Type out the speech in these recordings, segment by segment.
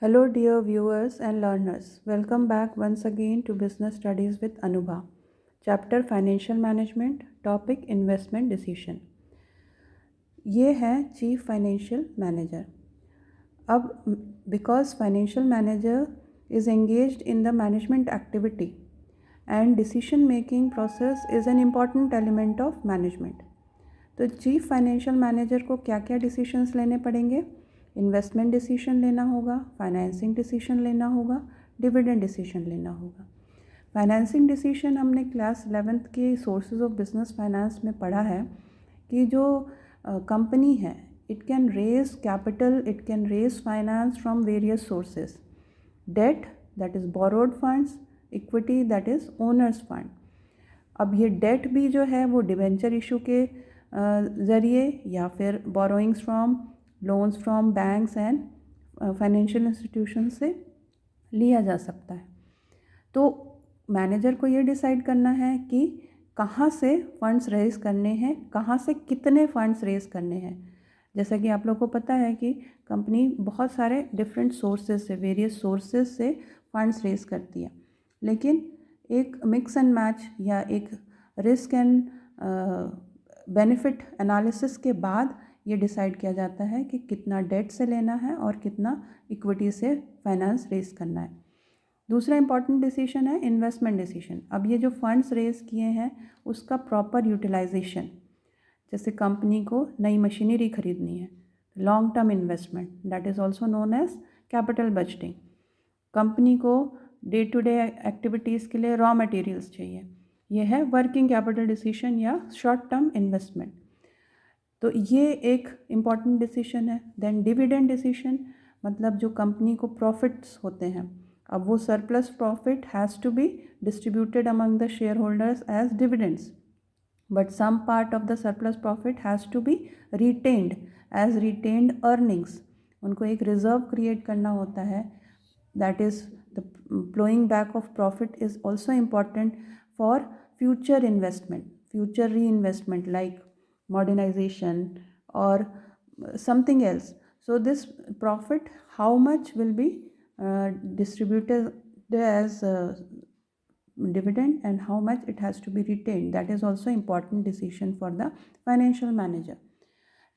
Hello, dear viewers and learners. Welcome back once again to Business Studies with Anubha. Chapter Financial Management, Topic Investment Decision. ये है chief financial manager. अब because financial manager is engaged in the management activity and decision making process is an important element of management. तो chief financial manager को क्या क्या decisions लेने पड़ेंगे? Investment decision लेना होगा, फाइनेंसिंग डिसीजन लेना होगा, डिविडेंड डिसीजन लेना होगा. फाइनेंसिंग डिसीजन हमने क्लास 11th के सोर्सेज ऑफ बिजनेस फाइनेंस में पढ़ा है कि जो कंपनी है it can raise capital, it can raise finance from various sources. Debt that is borrowed funds, equity that is owners fund. अब ये डेट भी जो है वो डिवेंचर इशू के ज़रिए या फिर borrowings from loans from banks and financial institution से लिया जा सकता है. तो मैनेजर को ये डिसाइड करना है कि कहाँ से फंड्स रेज करने हैं, कहाँ से कितने फंड्स रेज करने हैं. जैसा कि आप लोगों को पता है कि कंपनी बहुत सारे डिफरेंट सोर्सेज से, वेरियस सोर्सेज से फंड्स रेज करती है, लेकिन एक मिक्स एंड मैच या एक रिस्क एंड बेनिफिट एनालिसिस के बाद ये डिसाइड किया जाता है कि कितना डेट से लेना है और कितना इक्विटी से फाइनेंस रेज करना है. दूसरा इंपॉर्टेंट डिसीजन है इन्वेस्टमेंट डिसीजन. अब ये जो फंड्स रेज किए हैं उसका प्रॉपर यूटिलाइजेशन. जैसे कंपनी को नई मशीनरी खरीदनी है, long term investment that is also known as capital budgeting. Company को डे टू डे एक्टिविटीज़ के लिए रॉ मटेरियल्स चाहिए, यह है वर्किंग कैपिटल डिसीजन या शॉर्ट टर्म इन्वेस्टमेंट. तो ये एक इम्पॉर्टेंट डिसीजन है. देन डिविडेंड डिसीजन, मतलब जो कंपनी को प्रॉफिट्स होते हैं, अब वो surplus profit has to be distributed among the shareholders as dividends, but some part of the surplus profit has to be retained as retained earnings. उनको एक reserve create करना होता है. That is the flowing back of profit is also important for future investment, future reinvestment like modernization or something else. So this profit, how much will be distributed as dividend and how much it has to be retained, that is also important decision for the financial manager.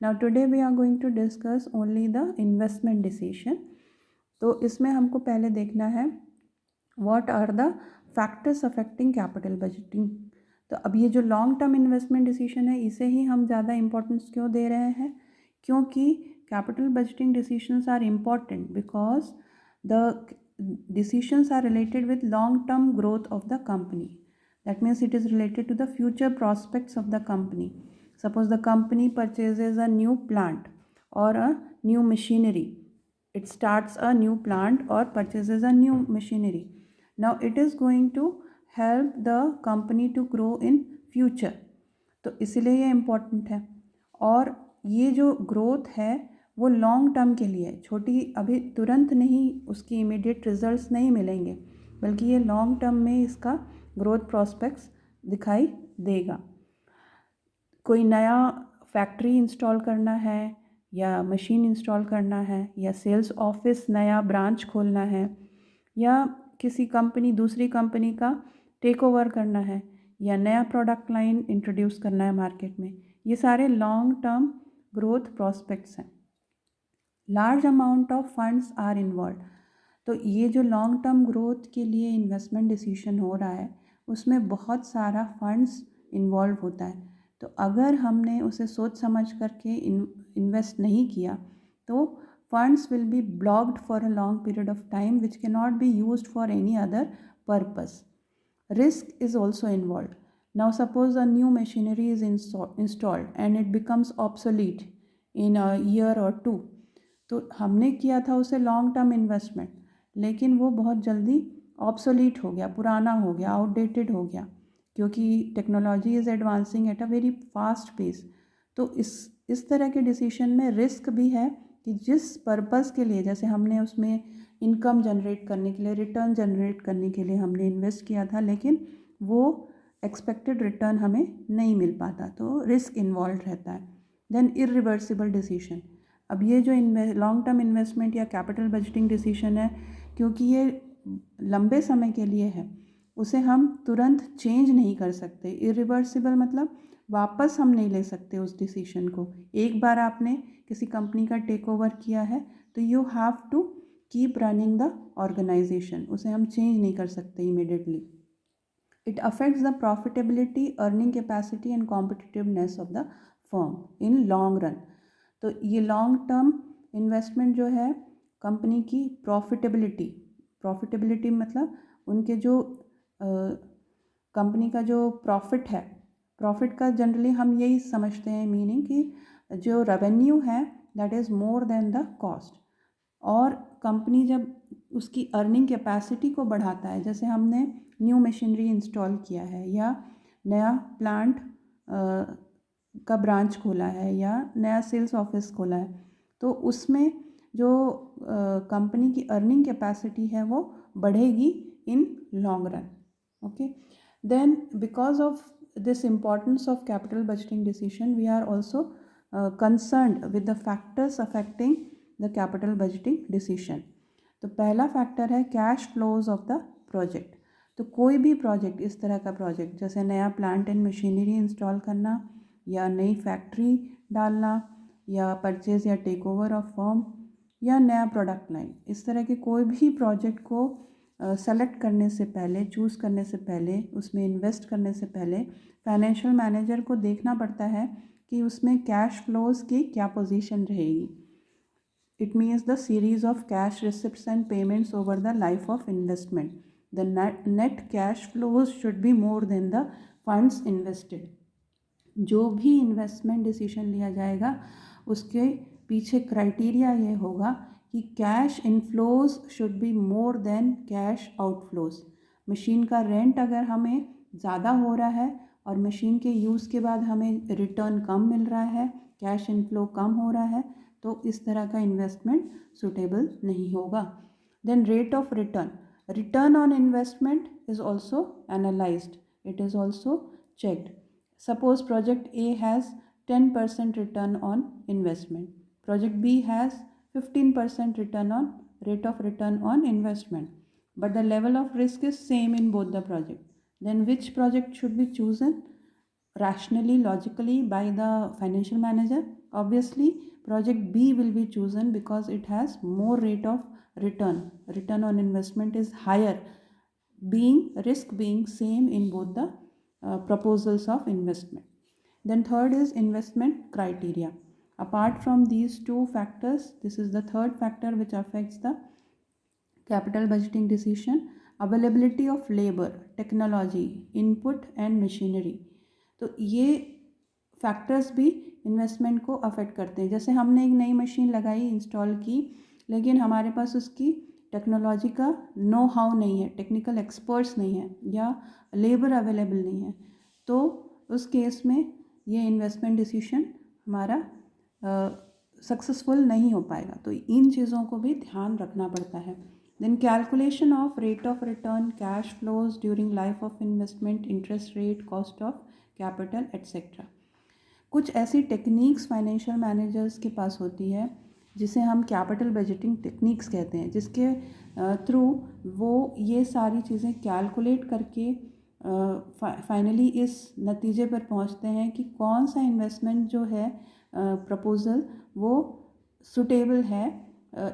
Now today we are going to discuss only the investment decision. तो इसमें हमको पहले देखना है what are the factors affecting capital budgeting. तो अब ये जो लॉन्ग टर्म इन्वेस्टमेंट डिसीजन है इसे ही हम ज़्यादा इम्पोर्टेंस क्यों दे रहे हैं? क्योंकि capital budgeting decisions are important because the decisions are related with long term growth of the company. That means it is related to the future prospects of the company. Suppose the company purchases a new plant और a new machinery. It starts a new plant or purchases a new machinery. Now it is going to help the company to grow in future. तो इसलिए ये important है. और ये जो growth है वो लॉन्ग टर्म के लिए, छोटी अभी तुरंत नहीं उसकी इमीडिएट रिजल्ट्स नहीं मिलेंगे, बल्कि ये लॉन्ग टर्म में इसका ग्रोथ प्रॉस्पेक्ट्स दिखाई देगा. कोई नया फैक्ट्री इंस्टॉल करना है या मशीन इंस्टॉल करना है या सेल्स ऑफिस नया ब्रांच खोलना है या किसी कंपनी दूसरी कंपनी का टेक ओवर करना है या नया प्रोडक्ट लाइन इंट्रोड्यूस करना है मार्केट में, ये सारे लॉन्ग टर्म ग्रोथ प्रॉस्पेक्ट्स हैं. Large amount of funds are involve. तो ये जो लॉन्ग टर्म ग्रोथ के लिए इन्वेस्टमेंट डिसीजन हो रहा है उसमें बहुत सारा फंड्स इन्वॉल्व होता है. तो अगर हमने उसे सोच समझ करके इन्वेस्ट नहीं किया तो funds will be blocked for a long period of time which can not be used for any other purpose. Risk is also involve. Now suppose a new machinery is installed and it becomes obsolete in a year और 2. तो हमने किया था उसे long term investment, लेकिन वो बहुत जल्दी ऑब्सोलीट हो गया, पुराना हो गया, आउटडेटेड हो गया, क्योंकि technology is advancing at a very fast pace. तो इस तरह के डिसीजन में रिस्क भी है कि जिस पर्पस के लिए, जैसे हमने उसमें इनकम जनरेट करने के लिए, रिटर्न जनरेट करने के लिए हमने इन्वेस्ट किया था, लेकिन वो एक्सपेक्टेड रिटर्न हमें नहीं मिल पाता, तो रिस्क इन्वॉल्व रहता है. Then irreversible decision. अब ये जो लॉन्ग टर्म इन्वेस्टमेंट या कैपिटल बजटिंग डिसीजन है, क्योंकि ये लंबे समय के लिए है, उसे हम तुरंत चेंज नहीं कर सकते। इरिवर्सिबल मतलब वापस हम नहीं ले सकते उस डिसीजन को। एक बार आपने किसी कंपनी का टेक ओवर किया है तो you have to keep running the organisation, उसे हम चेंज नहीं कर सकते immediately. It affects the profitability, earning capacity and competitiveness of the firm in long run. तो ये लॉन्ग टर्म इन्वेस्टमेंट जो है कंपनी की प्रॉफिटेबिलिटी मतलब उनके जो कंपनी का जो प्रॉफिट है, प्रॉफिट का जनरली हम यही समझते हैं मीनिंग कि जो रेवेन्यू है that is more than the cost. और कंपनी जब उसकी अर्निंग कैपेसिटी को बढ़ाता है, जैसे हमने न्यू मशीनरी इंस्टॉल किया है या नया प्लांट का ब्रांच खोला है या नया सेल्स ऑफिस खोला है, तो उसमें जो कंपनी की अर्निंग कैपेसिटी है वो बढ़ेगी इन long run. Okay, then because of this importance of capital budgeting decision, we are also concerned with the factors affecting the capital budgeting decision. तो पहला फैक्टर है cash flows of the project. तो कोई भी project, इस तरह का project जैसे नया प्लांट एंड मशीनरी इंस्टॉल करना या नई फैक्ट्री डालना या परचेज या टेक ओवर ऑफ फर्म या नया प्रोडक्ट लाइन, इस तरह के कोई भी प्रोजेक्ट को सेलेक्ट करने से पहले, चूज़ करने से पहले, उसमें इन्वेस्ट करने से पहले फाइनेंशियल मैनेजर को देखना पड़ता है कि उसमें कैश फ्लोज की क्या पोजीशन रहेगी। It means the series of cash receipts and payments over the life of investment. The net cash flows should be more than the funds invested. जो भी इन्वेस्टमेंट डिसीजन लिया जाएगा उसके पीछे क्राइटेरिया ये होगा कि cash inflows should be more than cash outflows. Machine का रेंट अगर हमें ज़्यादा हो रहा है और मशीन के यूज़ के बाद हमें रिटर्न कम मिल रहा है, कैश इनफ्लो कम हो रहा है, तो इस तरह का इन्वेस्टमेंट सूटेबल नहीं होगा। Then rate of return on investment is also analysed, it is also checked. Suppose project A has 10% return on investment. Project B has 15% rate of return on investment. But the level of risk is same in both the project. Then which project should be chosen rationally, logically by the financial manager? Obviously, project B will be chosen because it has more rate of return. Return on investment is higher, risk being same in both the proposals of investment. Then third is investment criteria. Apart from these two factors, this is the third factor which affects the capital budgeting decision: availability of labor, technology, input and machinery. तो ये factors भी investment को affect करते हैं। जैसे हमने एक नई मशीन लगाई, इंस्टॉल की, लेकिन हमारे पास उसकी टेक्नोलॉजी का नो हाउ नहीं है, टेक्निकल एक्सपर्ट्स नहीं है या लेबर अवेलेबल नहीं है, तो उस केस में ये इन्वेस्टमेंट डिसीजन हमारा सक्सेसफुल नहीं हो पाएगा। तो इन चीज़ों को भी ध्यान रखना पड़ता है। Then calculation of rate of return, cash flows during life of investment, interest rate, cost of capital etcetera. कुछ ऐसी टेक्निक्स फाइनेंशियल मैनेजर्स के पास होती है जिसे हम कैपिटल बजटिंग टेक्निक्स कहते हैं, जिसके थ्रू वो ये सारी चीज़ें कैलकुलेट करके फाइनली इस नतीजे पर पहुंचते हैं कि कौन सा इन्वेस्टमेंट जो है प्रपोज़ल वो सुटेबल है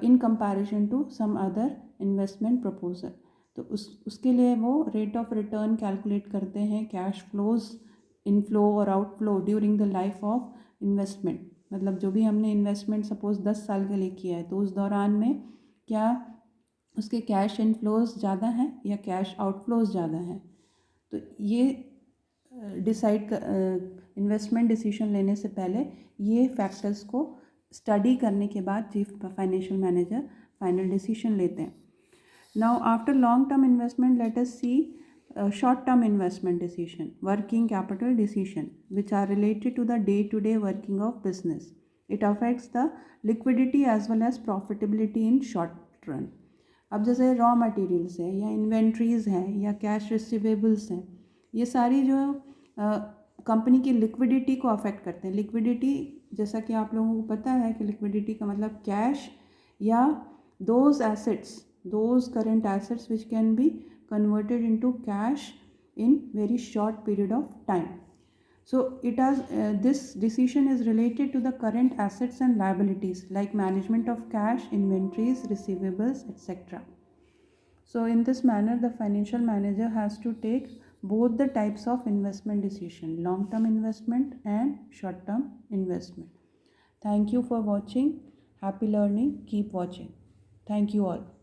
in comparison to some other investment proposal. तो उसके लिए वो रेट ऑफ रिटर्न कैलकुलेट करते हैं, कैश फ्लोज इनफ्लो और outflow during the life of investment. मतलब जो भी हमने इन्वेस्टमेंट सपोज़ 10 साल के लिए किया है, तो उस दौरान में क्या उसके कैश इनफ्लोज ज़्यादा हैं या कैश आउटफ्लोज ज़्यादा हैं। तो ये इन्वेस्टमेंट डिसीजन लेने से पहले ये फैक्टर्स को स्टडी करने के बाद chief financial manager final decision लेते हैं। Now after long term investment, let us see short term investment decision, working capital decision, which are related to the day to day working of business. It affects the liquidity as well as profitability in short run. अब जैसे raw materials है या inventories हैं या cash receivables हैं, ये सारी जो कंपनी की लिक्विडिटी को अफेक्ट करते हैं। लिक्विडिटी जैसा कि आप लोगों को पता है कि लिक्विडिटी का मतलब कैश या those assets, those current assets which can be converted into cash in very short period of time. So it has this decision is related to the current assets and liabilities like management of cash, inventories, receivables, etc. So in this manner the financial manager has to take both the types of investment decision, long term investment and short term investment. Thank you for watching. Happy learning. Keep watching. Thank you all.